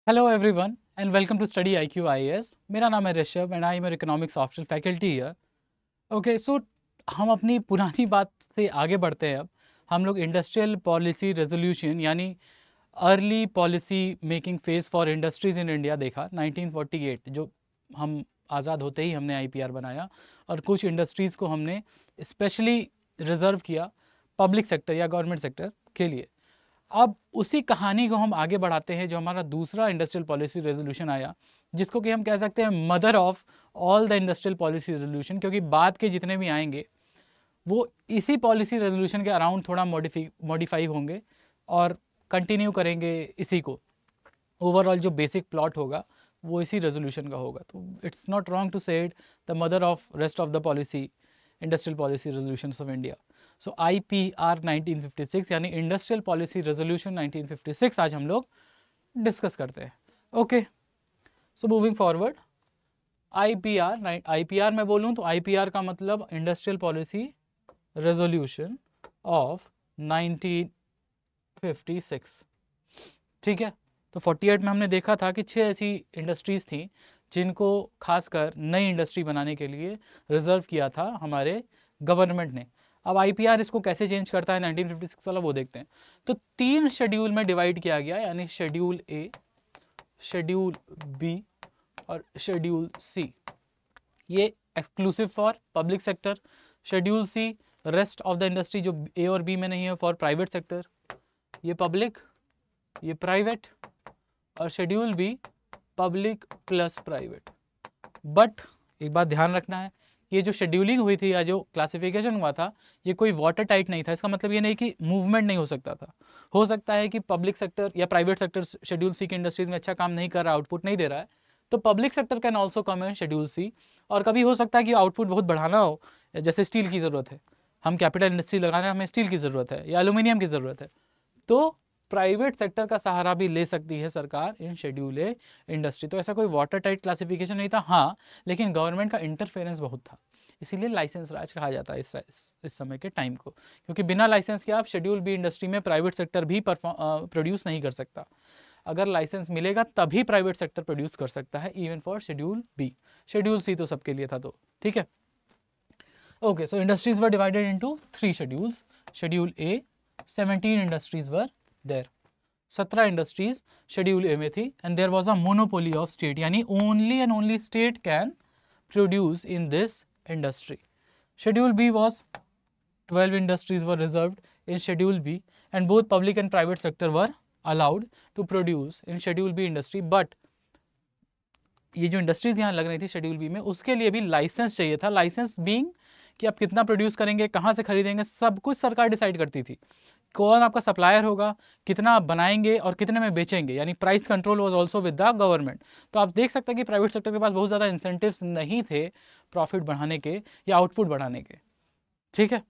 Hello everyone and welcome to study I Q I S. मेरा नाम है Rishabh and I am economics optional faculty here. Okay so हम अपनी पुरानी बात से आगे बढ़ते हैं। अब हम लोग इंडस्ट्रियल पॉलिसी रेजोल्यूशन यानी early policy making phase for industries in India देखा 1948, जो हम आज़ाद होते ही हमने आईपीआर बनाया और कुछ इंडस्ट्रीज़ को हमने स्पेशली रिजर्व किया पब्लिक सेक्टर या गवर्नमेंट सेक्टर के लिए। अब उसी कहानी को हम आगे बढ़ाते हैं, जो हमारा दूसरा इंडस्ट्रियल पॉलिसी रेजोल्यूशन आया, जिसको कि हम कह सकते हैं mother of all the industrial policy resolution, क्योंकि बाद के जितने भी आएंगे वो इसी पॉलिसी रेजोल्यूशन के अराउंड थोड़ा मॉडिफाई होंगे और कंटिन्यू करेंगे इसी को। ओवरऑल जो बेसिक प्लॉट होगा वो इसी रेजोल्यूशन का होगा। तो इट्स नॉट रॉन्ग टू से it the mother of rest of the policy industrial policy resolutions of India. So IPR 1956 यानी इंडस्ट्रियल पॉलिसी रेजोल्यूशन 1956 आज हम लोग डिस्कस करते हैं। Okay so moving forward, IPR में बोलूँ तो IPR का मतलब इंडस्ट्रियल पॉलिसी रेजोल्यूशन ऑफ 1956। ठीक है, तो 48 में हमने देखा था कि 6 ऐसी इंडस्ट्रीज़ थी जिनको खासकर नई इंडस्ट्री बनाने के लिए रिजर्व किया था हमारे गवर्नमेंट ने। अब IPR इसको कैसे चेंज करता है 1956 वाला, वो देखते हैं। तो 3 शेड्यूल में डिवाइड किया गया, यानी शेड्यूल ए, शेड्यूल बी और शेड्यूल सी। ये exclusive for public sector, schedule C rest of the industry जो ए और बी में नहीं है फॉर प्राइवेट सेक्टर, ये पब्लिक ये प्राइवेट, और schedule B public plus private. But एक बात ध्यान रखना है, ये जो शेड्यूलिंग हुई थी या जो क्लासिफिकेशन हुआ था ये कोई वाटर टाइट नहीं था। इसका मतलब ये नहीं कि मूवमेंट नहीं हो सकता था। हो सकता है कि पब्लिक सेक्टर या प्राइवेट सेक्टर शेड्यूल सी की इंडस्ट्रीज में अच्छा काम नहीं कर रहा, आउटपुट नहीं दे रहा है, तो public sector can also come in schedule C. और कभी हो सकता है कि आउटपुट बहुत बढ़ाना हो, जैसे स्टील की ज़रूरत है, हम कैपिटल इंडस्ट्री लगाना है, हमें स्टील की ज़रूरत है या एल्यूमिनियम की ज़रूरत है, तो प्राइवेट सेक्टर का सहारा भी ले सकती है सरकार इन शेड्यूल ए इंडस्ट्री। तो ऐसा कोई वाटर टाइट क्लासिफिकेशन नहीं था, हाँ, लेकिन गवर्नमेंट का इंटरफेरेंस बहुत था, इसीलिए लाइसेंस राज कहा जाता है इस समय के टाइम को, क्योंकि बिना लाइसेंस के आप शेड्यूल बी इंडस्ट्री में प्राइवेट सेक्टर भी प्रोड्यूस नहीं कर सकता। अगर लाइसेंस मिलेगा तभी प्राइवेट सेक्टर प्रोड्यूस कर सकता है, even for schedule B. Schedule C तो सबके लिए था, तो ठीक है। Okay, so industries were divided into 3 schedules. Schedule A 17 industries were there, 17 industries schedule A में थी, and there was a monopoly of state, यानी only and only state can produce in this industry. Schedule B was 12 industries were reserved in Schedule B, and both public and private sector were allowed to produce in Schedule B industry. But ये जो industries यहाँ लग रही थी schedule B में, उसके लिए भी लाइसेंस चाहिए था। लाइसेंस बीइंग कि आप कितना प्रोड्यूस करेंगे, कहाँ से खरीदेंगे, सब कुछ सरकार डिसाइड करती थी। कौन आपका सप्लायर होगा, कितना आप बनाएंगे और कितने में बेचेंगे, यानी price control was also with the government. तो आप देख सकते हैं कि प्राइवेट सेक्टर के पास बहुत ज़्यादा इंसेंटिव्स नहीं थे प्रॉफिट बढ़ाने के या आउटपुट बढ़ाने के। ठीक है,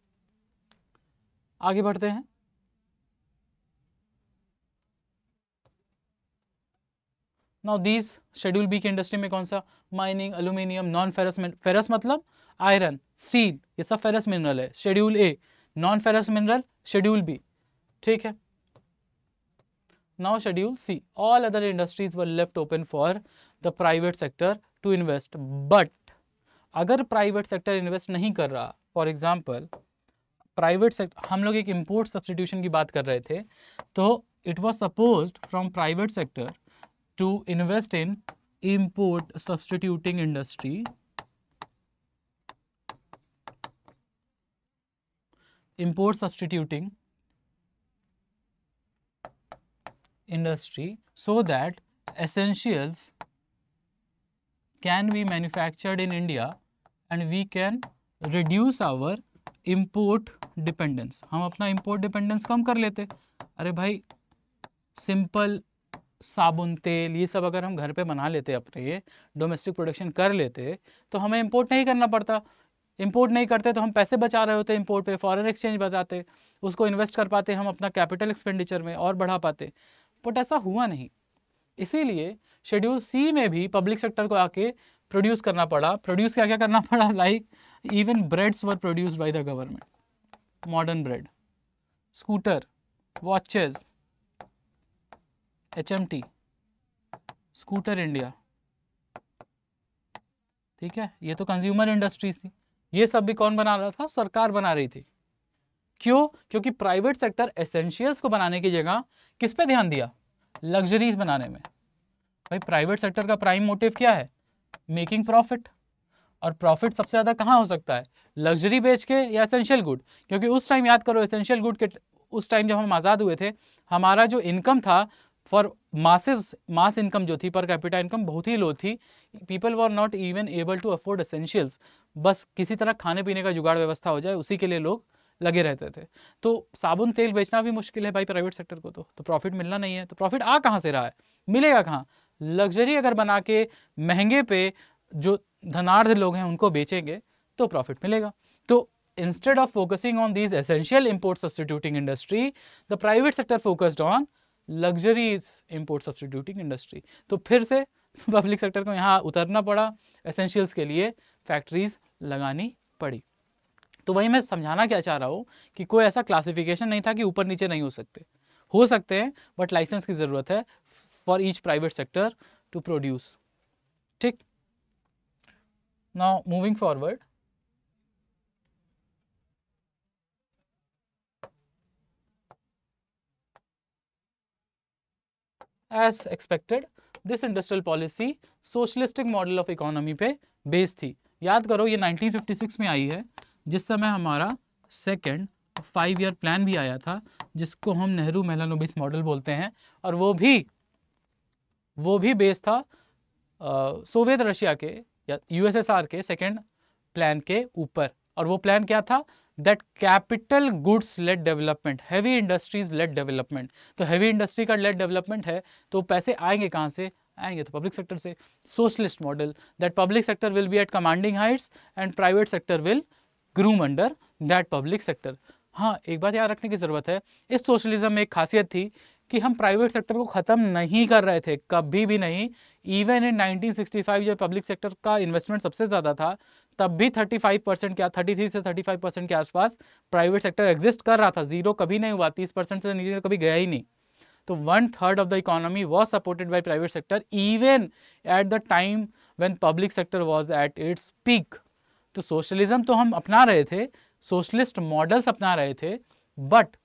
आगे बढ़ते हैं। नाउ दीज शेड्यूल बी की इंडस्ट्री में कौन सा, mining, aluminium, non ferrous, ferrous मतलब आयरन, स्टील, ये सब फेरस मिनरल है schedule A, non ferrous mineral schedule B. ठीक है, now schedule C, all other industries were left open for the private sector to invest. But अगर private sector invest नहीं कर रहा, फॉर एग्जाम्पल प्राइवेट सेक्टर, हम लोग एक इम्पोर्ट सब्सटीट्यूशन की बात कर रहे थे, तो it was supposed from private sector to invest in import substituting industry, import substituting industry, so that essentials can be manufactured in India and we can reduce our import dependence। हम अपना import dependence कम कर लेते। अरे भाई, simple साबुन, तेल, ये सब अगर हम घर पे बना लेते, अपने ये डोमेस्टिक प्रोडक्शन कर लेते, तो हमें इंपोर्ट नहीं करना पड़ता। इंपोर्ट नहीं करते तो हम पैसे बचा रहे होते इंपोर्ट पे, फॉरेन एक्सचेंज बचाते, उसको इन्वेस्ट कर पाते, हम अपना कैपिटल एक्सपेंडिचर में और बढ़ा पाते। बट ऐसा हुआ नहीं, इसीलिए शेड्यूल सी में भी पब्लिक सेक्टर को आके प्रोड्यूस करना पड़ा। प्रोड्यूस क्या क्या करना पड़ा, like even breads were produced by the government, modern bread, scooter, watches, HMT, scooter India, ठीक है, ये तो कंज्यूमर इंडस्ट्रीज थी। ये सब भी कौन बना रहा था? सरकार बना रही थी। क्यों? क्योंकि प्राइवेट सेक्टर एसेंशियल्स को बनाने की जगह किस पे ध्यान दिया? लग्जरीज बनाने में। भाई प्राइवेट सेक्टर का प्राइम मोटिव क्या है? Making profit. और प्रॉफिट सबसे ज़्यादा कहाँ हो सकता है? लग्जरी बेच के या एसेंशियल गुड? क्योंकि उस टाइम याद करो, एसेंशियल गुड के उस टाइम जब हम आज़ाद हुए थे, हमारा जो इनकम था फॉर मास इनकम जो थी, पर कैपिटा इनकम बहुत ही लो थी। People were not even able to afford essentials. बस किसी तरह खाने पीने का जुगाड़ व्यवस्था हो जाए, उसी के लिए लोग लगे रहते थे। तो साबुन तेल बेचना भी मुश्किल है भाई प्राइवेट सेक्टर को, तो प्रॉफिट मिलना नहीं है। तो प्रॉफिट आ कहाँ से रहा है? मिलेगा कहाँ? लग्जरी अगर बना के महंगे पे जो धनाढ़ लोग हैं उनको बेचेंगे तो प्रॉफिट मिलेगा। तो instead of focusing on these essential import substituting industry, the private sector focused on luxuries import substituting industry। तो फिर से पब्लिक सेक्टर को यहाँ उतरना पड़ा, एसेंशियल्स के लिए फैक्ट्रीज लगानी पड़ी। तो वही मैं समझाना क्या चाह रहा हूँ कि कोई ऐसा क्लासिफिकेशन नहीं था कि ऊपर नीचे नहीं हो सकते हैं, बट लाइसेंस की ज़रूरत है for each private sector to produce. ठीक, now moving forward, as expected this industrial policy socialistic model of economy पे बेस्ड थी। याद करो ये 1956 में आई है, जिस समय हमारा सेकेंड 5 ईयर प्लान भी आया था, जिसको हम नेहरू मेलानोबिस मॉडल बोलते हैं। और वो भी बेस्ड था सोवियत रशिया के या यूएसएसआर के सेकेंड प्लान के ऊपर। और वो प्लान क्या था? That capital goods led development, heavy industries led development. तो हैवी इंडस्ट्री का लेड डेवलपमेंट है, तो पैसे आएंगे कहाँ से? आएंगे तो पब्लिक सेक्टर से। Socialist model, that public sector will be at commanding heights and private sector will groom under that public sector. हाँ, एक बात याद रखने की ज़रूरत है, इस सोशलिज्म में एक खासियत थी कि हम प्राइवेट सेक्टर को ख़त्म नहीं कर रहे थे, कभी भी नहीं। इवन इन 1965 जब पब्लिक सेक्टर का इन्वेस्टमेंट सबसे ज़्यादा था, तब भी 35% क्या 33 से 35% के आसपास प्राइवेट सेक्टर एग्जिस्ट कर रहा था। जीरो कभी नहीं हुआ, 30% से नीचे कभी गया ही नहीं। तो 1/3 of the economy was supported by private sector even at the time when public sector was at its peak. तो सोशलिज्म तो हम अपना रहे थे, सोशलिस्ट मॉडल्स अपना रहे थे, बट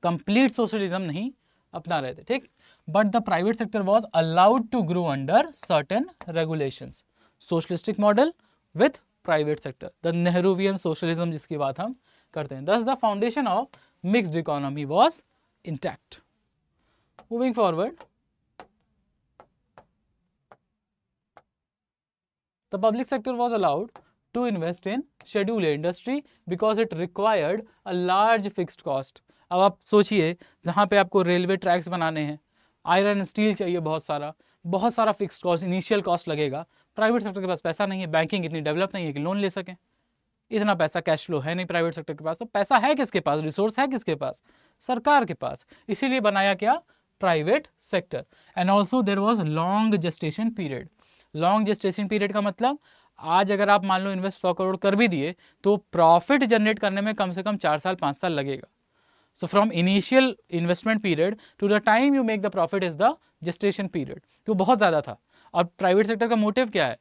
कंप्लीट सोशलिज्म नहीं अपना रहे थे। ठीक, but the private sector was allowed to grow under certain regulations. Socialistic model with private sector, the Nehruvian socialism जिसकी बात हम करते हैं। Thus the foundation of mixed economy was intact. Moving forward, the public sector was allowed to invest in schedule A industry because it required a large fixed cost। अब आप सोचिए, जहाँ पे आपको रेलवे ट्रैक्स बनाने हैं, आयरन स्टील चाहिए, बहुत सारा फिक्स्ड कॉस्ट, इनिशियल कॉस्ट लगेगा। प्राइवेट सेक्टर के पास पैसा नहीं है, बैंकिंग इतनी डेवलप नहीं है कि लोन ले सकें, इतना पैसा कैश फ्लो है नहीं प्राइवेट सेक्टर के पास। तो पैसा है किसके पास? रिसोर्स है किसके पास? सरकार के पास। इसीलिए बनाया क्या? Private sector. And also there was long gestation period. Long gestation period का मतलब, आज अगर आप मान लो इन्वेस्ट 100 करोड़ कर भी दिए, तो प्रॉफिट जनरेट करने में कम से कम 4 साल 5 साल लगेगा। So from initial investment period to the time you make the profit is the gestation period. तो बहुत ज़्यादा था। और प्राइवेट सेक्टर का मोटिव क्या है?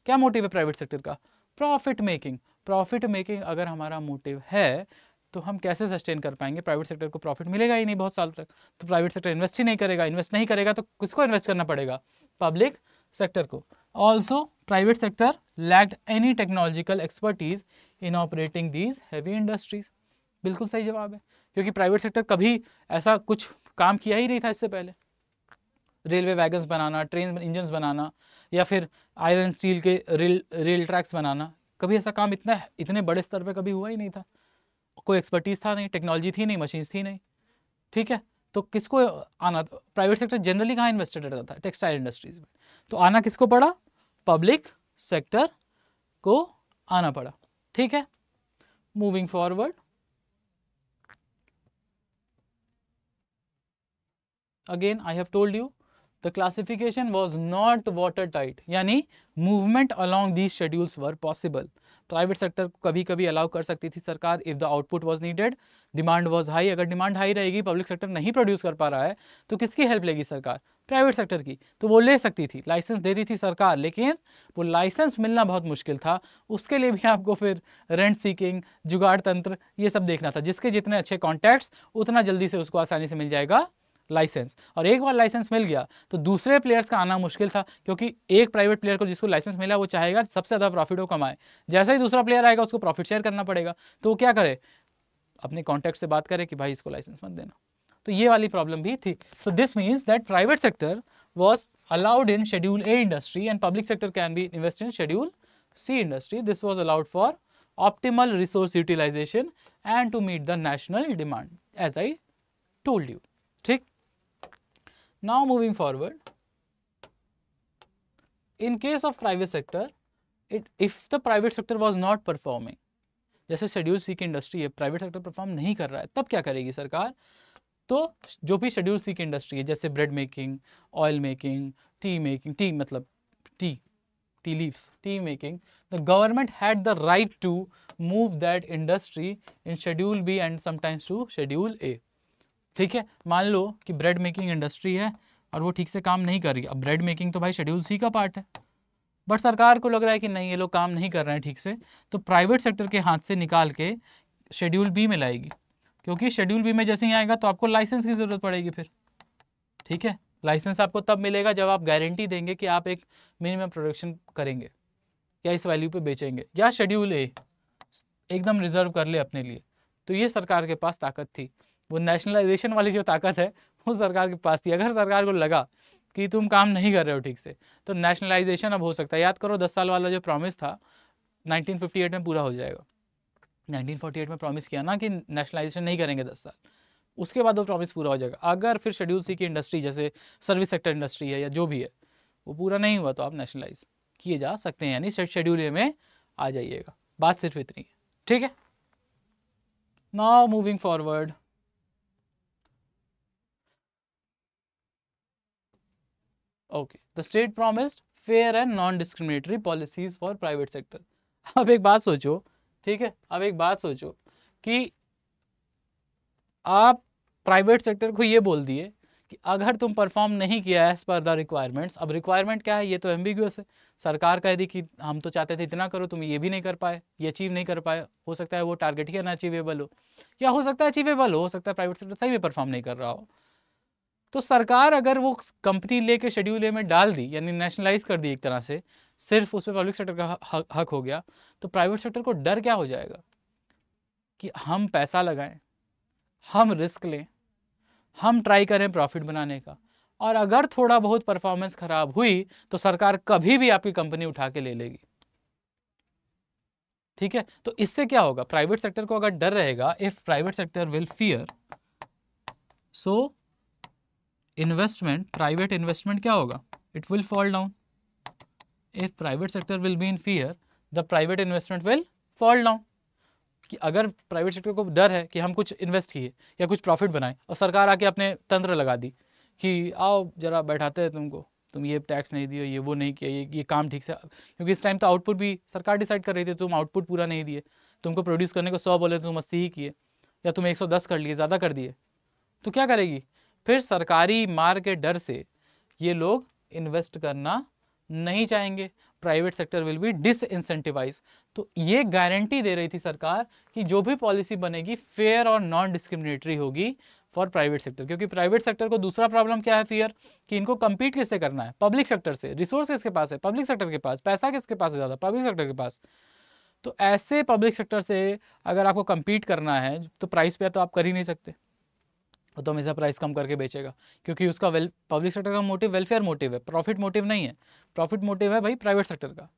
क्या मोटिव है प्राइवेट सेक्टर का? Profit making. प्रॉफिट मेकिंग अगर हमारा मोटिव है तो हम कैसे सस्टेन कर पाएंगे? प्राइवेट सेक्टर को प्रॉफिट मिलेगा ही नहीं बहुत साल तक, तो प्राइवेट सेक्टर इन्वेस्ट ही नहीं करेगा। इन्वेस्ट नहीं करेगा तो किसको इन्वेस्ट करना पड़ेगा? पब्लिक सेक्टर को। Also private sector lacked any technological expertise in operating these heavy industries. बिल्कुल सही जवाब है, क्योंकि प्राइवेट सेक्टर कभी ऐसा कुछ काम किया ही नहीं था इससे पहले। रेलवे वैगन्स बनाना, ट्रेन इंजन्स बनाना, या फिर आयरन स्टील के रेल ट्रैक्स बनाना, कभी ऐसा काम इतने बड़े स्तर पे कभी हुआ ही नहीं था। कोई एक्सपर्टीज था नहीं, टेक्नोलॉजी थी नहीं, मशीन्स थी नहीं। ठीक है, तो किसको आना? प्राइवेट सेक्टर जनरली कहाँ इन्वेस्टेड रहता था? टेक्सटाइल इंडस्ट्रीज में। तो आना किसको पड़ा? पब्लिक सेक्टर को आना पड़ा। ठीक है, moving forward, again I have told you the classification was not watertight, यानी movement along these schedules were possible. Private sector को कभी कभी अलाउ कर सकती थी सरकार if the output was needed, demand was high. अगर डिमांड हाई रहेगी, पब्लिक सेक्टर नहीं प्रोड्यूस कर पा रहा है, तो किसकी हेल्प लेगी सरकार? प्राइवेट सेक्टर की। तो वो ले सकती थी, लाइसेंस दे दी थी सरकार, लेकिन वो लाइसेंस मिलना बहुत मुश्किल था। उसके लिए भी आपको फिर रेंट सीकिंग, जुगाड़ तंत्र, ये सब देखना था। जिसके जितने अच्छे कॉन्टैक्ट्स, उतना जल्दी से उसको आसानी से मिल जाएगा लाइसेंस। और एक बार लाइसेंस मिल गया तो दूसरे प्लेयर्स का आना मुश्किल था, क्योंकि एक प्राइवेट प्लेयर को जिसको लाइसेंस मिला वो चाहेगा सबसे ज़्यादा प्रॉफिट वो कमाए। जैसे ही दूसरा प्लेयर आएगा उसको प्रॉफिट शेयर करना पड़ेगा, तो वो क्या करे? अपने कॉन्टैक्ट से बात करे कि भाई इसको लाइसेंस मत देना। तो ये वाली प्रॉब्लम भी थी। So this means that private sector was allowed in Schedule A industry and public sector can be invested in Schedule C industry. This was allowed for optimal resource utilization and to meet the national demand, as I told you. ठीक? Now moving forward, in case of private sector, if the private sector was not performing, जैसे schedule सी की industry है, private sector perform नहीं कर रहा है, तब क्या करेगी सरकार? तो जो भी शेड्यूल सी की इंडस्ट्री है, जैसे bread making, oil making, tea making, tea मतलब tea leaves, tea making, the government had the right to move that industry in schedule B and sometimes to schedule A. ठीक है, मान लो कि ब्रेड मेकिंग इंडस्ट्री है और वो ठीक से काम नहीं कर रही। अब ब्रेड मेकिंग तो भाई शेड्यूल सी का पार्ट है, बट सरकार को लग रहा है कि नहीं, ये लोग काम नहीं कर रहे हैं ठीक से, तो प्राइवेट सेक्टर के हाथ से निकाल के शेड्यूल बी में लाएगी। क्योंकि शेड्यूल बी में जैसे ही आएगा तो आपको लाइसेंस की ज़रूरत पड़ेगी फिर। ठीक है, लाइसेंस आपको तब मिलेगा जब आप गारंटी देंगे कि आप एक मिनिमम प्रोडक्शन करेंगे या इस वैल्यू पे बेचेंगे, या शेड्यूल ए एकदम रिजर्व कर ले अपने लिए। तो ये सरकार के पास ताकत थी, वो नेशनलाइजेशन वाली जो ताकत है वो सरकार के पास थी। अगर सरकार को लगा कि तुम काम नहीं कर रहे हो ठीक से, तो नेशनलाइजेशन अब हो सकता है। याद करो 10 साल वाला जो प्रॉमिस था 1958 में पूरा हो जाएगा। 1948 में प्रॉमिस किया ना कि नेशनलाइजेशन नहीं करेंगे 10 साल, उसके बाद वो प्रॉमिस पूरा हो जाएगा। अगर फिर शेड्यूल सी की इंडस्ट्री जैसे सर्विस सेक्टर इंडस्ट्री है या जो भी है वो पूरा नहीं हुआ तो आप नेशनलाइज किए जा सकते हैं, यानी शेड्यूल ए में आ जाइएगा। बात सिर्फ इतनी है, ठीक है। Now moving forward, okay, the state promised fair and non discriminatory policies for private sector. अब एक बात सोचो, ठीक है, अब एक बात सोचो कि आप प्राइवेट सेक्टर को ये बोल दिए कि अगर तुम परफॉर्म नहीं किया एज पर द रिक्वायरमेंट्स। अब रिक्वायरमेंट क्या है, ये तो एम्बिग्यूअस है। सरकार कह दी कि हम तो चाहते थे इतना करो, तुम ये भी नहीं कर पाए, ये अचीव नहीं कर पाए। हो सकता है वो टारगेट ही अनअचीवेबल हो, या हो सकता है अचीवेबल हो सकता है प्राइवेट सेक्टर सही में परफॉर्म नहीं कर रहा हो। तो सरकार अगर वो कंपनी लेके शेड्यूल ए में डाल दी, यानी नेशनलाइज कर दी एक तरह से, सिर्फ उसमें पब्लिक सेक्टर का हक हो गया, तो प्राइवेट सेक्टर को डर क्या हो जाएगा कि हम पैसा लगाएं, हम रिस्क लें, हम ट्राई करें प्रॉफिट बनाने का, और अगर थोड़ा बहुत परफॉर्मेंस खराब हुई तो सरकार कभी भी आपकी कंपनी उठा के ले लेगी। ठीक है, तो इससे क्या होगा, प्राइवेट सेक्टर को अगर डर रहेगा, if private sector will fear, so investment, private investment क्या होगा, it will fall down. If private sector will be in fear, the private investment will fall down. कि अगर प्राइवेट सेक्टर को डर है कि हम कुछ इन्वेस्ट किए या कुछ प्रॉफिट बनाए और सरकार आके अपने तंत्र लगा दी कि आओ जरा बैठाते हैं तुमको, तुम ये टैक्स नहीं दिए, ये वो नहीं किया, ये काम ठीक से, क्योंकि इस टाइम तो आउटपुट भी सरकार डिसाइड कर रही थी, तुम आउटपुट पूरा नहीं दिए, तुमको प्रोड्यूस करने को 100 बोले तुम 80 ही किए, या तुम 110 कर लिए, ज़्यादा कर दिए, तो क्या करेगी फिर? सरकारी मार के डर से ये लोग इन्वेस्ट करना नहीं चाहेंगे, private sector will B disincentivise. तो ये गारंटी दे रही थी सरकार कि जो भी पॉलिसी बनेगी फेयर और नॉन डिस्क्रिमिनेटरी होगी फॉर प्राइवेट सेक्टर। क्योंकि प्राइवेट सेक्टर को दूसरा प्रॉब्लम क्या है, फियर, कि इनको कंपीट किससे करना है, पब्लिक सेक्टर से। रिसोर्स किसके पास है, पब्लिक सेक्टर के पास। पैसा किसके पास है ज़्यादा, पब्लिक सेक्टर के पास। तो ऐसे पब्लिक सेक्टर से अगर आपको कंपीट करना है तो प्राइस पे तो आप कर ही नहीं सकते, वो तो हमेशा प्राइस कम करके बेचेगा, क्योंकि उसका पब्लिक सेक्टर का मोटिव वेलफेयर मोटिव है, प्रॉफिट मोटिव नहीं है। प्रॉफिट मोटिव है भाई प्राइवेट सेक्टर का।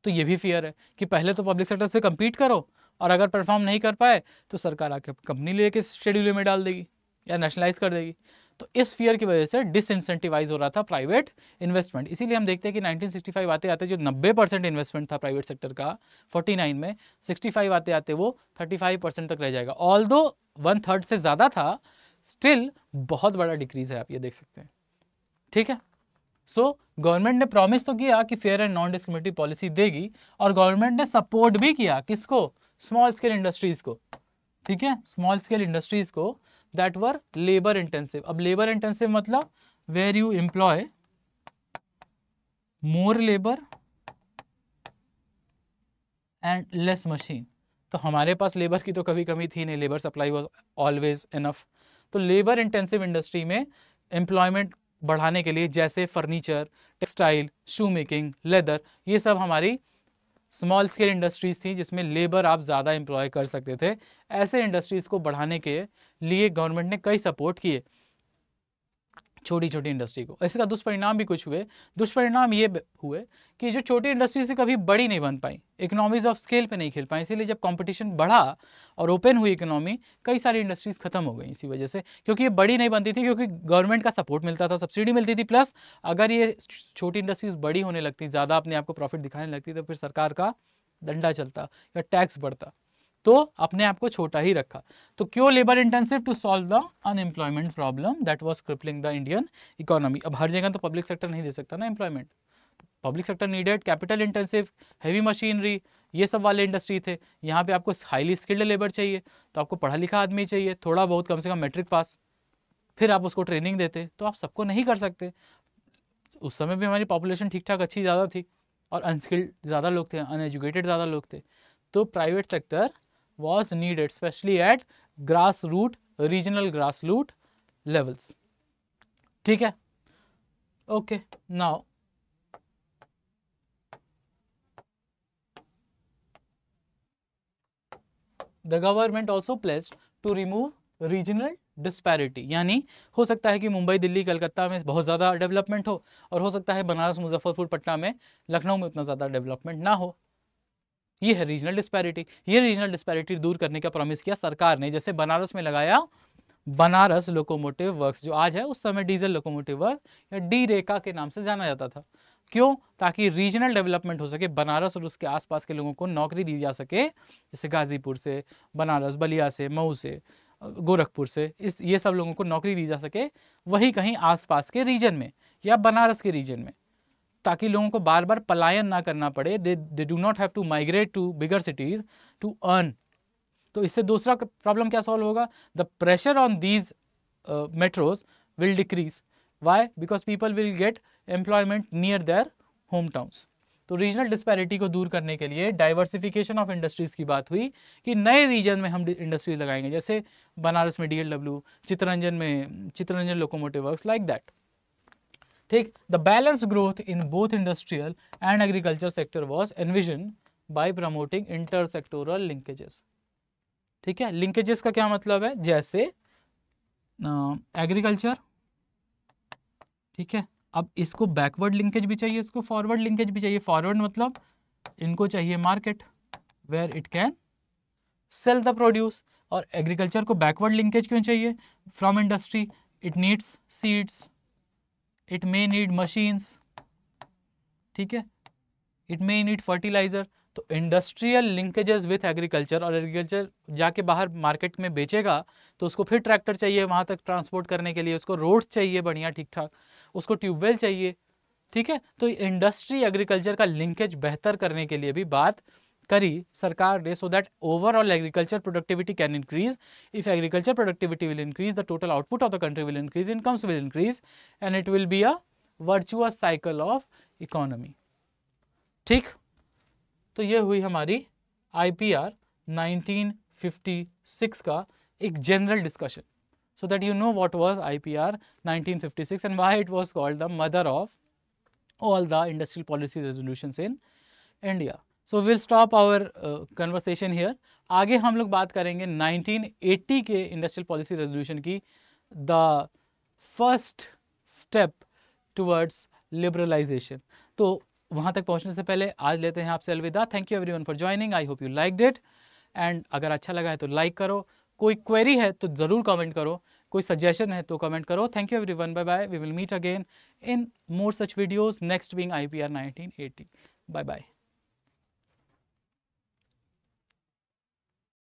तो ये भी फियर है कि पहले तो पब्लिक सेक्टर से compete करो, और अगर परफॉर्म नहीं कर पाए तो सरकार आके कंपनी लेके शेड्यूल में डाल देगी या नेशनलाइज कर देगी। तो इस फियर की वजह से डिसइंसेंटिवाइज हो रहा था प्राइवेट इन्वेस्टमेंट। इसीलिए हम देखते हैं कि 1965 आते आते जो 90% इन्वेस्टमेंट था प्राइवेट सेक्टर का 49 में, 65 आते आते वो 35% तक रह जाएगा। ऑल्दो 1/3 से ज़्यादा था, स्टिल बहुत बड़ा डिक्रीज है, आप ये देख सकते हैं। ठीक है, सो गवर्नमेंट ने प्रॉमिस तो किया कि fair and non discriminatory policy देगी, और गवर्नमेंट ने सपोर्ट भी किया किसको, स्मॉल स्केल इंडस्ट्रीज को, ठीक है, स्मॉल स्केल इंडस्ट्रीज को दैट वर लेबर इंटेंसिव। अब लेबर इंटेंसिव मतलब where you employ more labour and less machine. तो हमारे पास लेबर की तो कभी कमी थी नहीं, labour supply was always enough. तो लेबर इंटेंसिव इंडस्ट्री में एम्प्लॉयमेंट बढ़ाने के लिए, जैसे फर्नीचर, टेक्सटाइल, शू मेकिंग, लेदर, ये सब हमारी स्मॉल स्केल इंडस्ट्रीज थी जिसमें लेबर आप ज़्यादा एम्प्लॉय कर सकते थे। ऐसे इंडस्ट्रीज़ को बढ़ाने के लिए गवर्नमेंट ने कई सपोर्ट किए छोटी छोटी इंडस्ट्री को। इसका दुष्परिणाम भी कुछ हुए। दुष्परिणाम ये हुए कि जो छोटी इंडस्ट्री से कभी बड़ी नहीं बन पाई, इकोनॉमीज ऑफ स्केल पे नहीं खेल पाई, इसीलिए जब कंपटीशन बढ़ा और ओपन हुई इकोनॉमी, कई सारी इंडस्ट्रीज खत्म हो गई इसी वजह से, क्योंकि ये बड़ी नहीं बनती थी, क्योंकि गवर्नमेंट का सपोर्ट मिलता था, सब्सिडी मिलती थी, प्लस अगर ये छोटी इंडस्ट्रीज बड़ी होने लगती, ज़्यादा अपने आप को प्रॉफिट दिखाने लगती, तो फिर सरकार का डंडा चलता या टैक्स बढ़ता, तो अपने आप को छोटा ही रखा। तो क्यों labour intensive? To solve the unemployment problem that was crippling the Indian economy. अब हर जगह तो पब्लिक सेक्टर नहीं दे सकता ना employment, public sector needed capital intensive, heavy machinery, ये सब वाले इंडस्ट्री थे। यहाँ पे आपको हाईली स्किल्ड लेबर चाहिए, तो आपको पढ़ा लिखा आदमी चाहिए, थोड़ा बहुत कम से कम मैट्रिक पास, फिर आप उसको ट्रेनिंग देते, तो आप सबको नहीं कर सकते। उस समय भी हमारी पॉपुलेशन ठीक ठाक अच्छी ज़्यादा थी और अनस्किल्ड ज़्यादा लोग थे, अनएजुकेटेड ज़्यादा लोग थे। तो private sector was needed especially at regional grassroots levels। ठीक है, okay, now the government also pledged to remove regional disparity। यानी हो सकता है कि मुंबई, दिल्ली, कलकत्ता में बहुत ज़्यादा डेवलपमेंट हो, और हो सकता है बनारस, मुजफ्फरपुर, पटना में, लखनऊ में उतना ज़्यादा डेवलपमेंट ना हो। ये है रीजनल डिस्पैरिटी। ये रीजनल डिस्पैरिटी दूर करने का प्रॉमिस किया सरकार ने। जैसे बनारस में लगाया बनारस लोकोमोटिव वर्क्स, जो आज है, उस समय डीजल लोकोमोटिव वर्क या डी रेका के नाम से जाना जाता था। क्यों? ताकि रीजनल डेवलपमेंट हो सके, बनारस और उसके आसपास के लोगों को नौकरी दी जा सके, जैसे गाजीपुर से, बनारस, बलिया से, मऊ से, गोरखपुर से, ये सब लोगों को नौकरी दी जा सके वही कहीं आसपास के रीजन में या बनारस के रीजन में, ताकि लोगों को बार बार पलायन ना करना पड़े। They do not have to migrate to bigger cities to earn. तो इससे दूसरा प्रॉब्लम क्या सॉल्व होगा? The pressure on these metros will decrease. Why? Because people will get employment near their home towns. तो रीजनल डिस्पैरिटी को दूर करने के लिए डाइवर्सिफिकेशन ऑफ इंडस्ट्रीज़ की बात हुई कि नए रीजन में हम इंडस्ट्रीज लगाएंगे, जैसे बनारस में DLW, चित्तरंजन में Chittaranjan locomotive works, like that. ठीक, the balance growth in both industrial and agriculture sector was envision by promoting intersectoral linkages. ठीक है, लिंकेजेस का क्या मतलब है? जैसे एग्रीकल्चर, ठीक है, अब इसको बैकवर्ड लिंकेज भी चाहिए, इसको फॉरवर्ड लिंकेज भी चाहिए। फॉरवर्ड मतलब इनको चाहिए market where it can sell the produce, और एग्रीकल्चर को बैकवर्ड लिंकेज क्यों चाहिए? From industry it needs seeds, it may need machines, ठीक है, इट मे नीड फर्टिलाइजर। तो इंडस्ट्रियल लिंकेजेस विथ एग्रीकल्चर, और एग्रीकल्चर जाके बाहर मार्केट में बेचेगा तो उसको फिर ट्रैक्टर चाहिए वहाँ तक ट्रांसपोर्ट करने के लिए, उसको रोड्स चाहिए बढ़िया ठीक ठाक, उसको ट्यूबवेल चाहिए। ठीक है, तो इंडस्ट्री एग्रीकल्चर का लिंकेज बेहतर करने के लिए भी बात करी सरकार ने, so that overall agriculture productivity can increase. If agriculture productivity will increase, the total output of the country will increase, incomes will increase, and it will be a virtuous cycle of economy. ठीक, तो ये हुई हमारी IPR 1956 का एक general discussion, so that you know what was IPR 1956 and why it was called the mother of all the industrial policy resolutions in India. So will stop our conversation here. आगे हम लोग बात करेंगे 1980 के industrial policy resolution की, the first step towards liberalisation. तो वहाँ तक पहुँचने से पहले आज लेते हैं आपसे अलविदा। Thank you everyone for joining, I hope you liked it, and अगर अच्छा लगा है तो लाइक करो, कोई क्वेरी है तो ज़रूर कमेंट करो, कोई सजेशन है तो कमेंट करो। Thank you everyone, bye bye, we will meet again in more such videos, next being IPR 1980। Bye bye.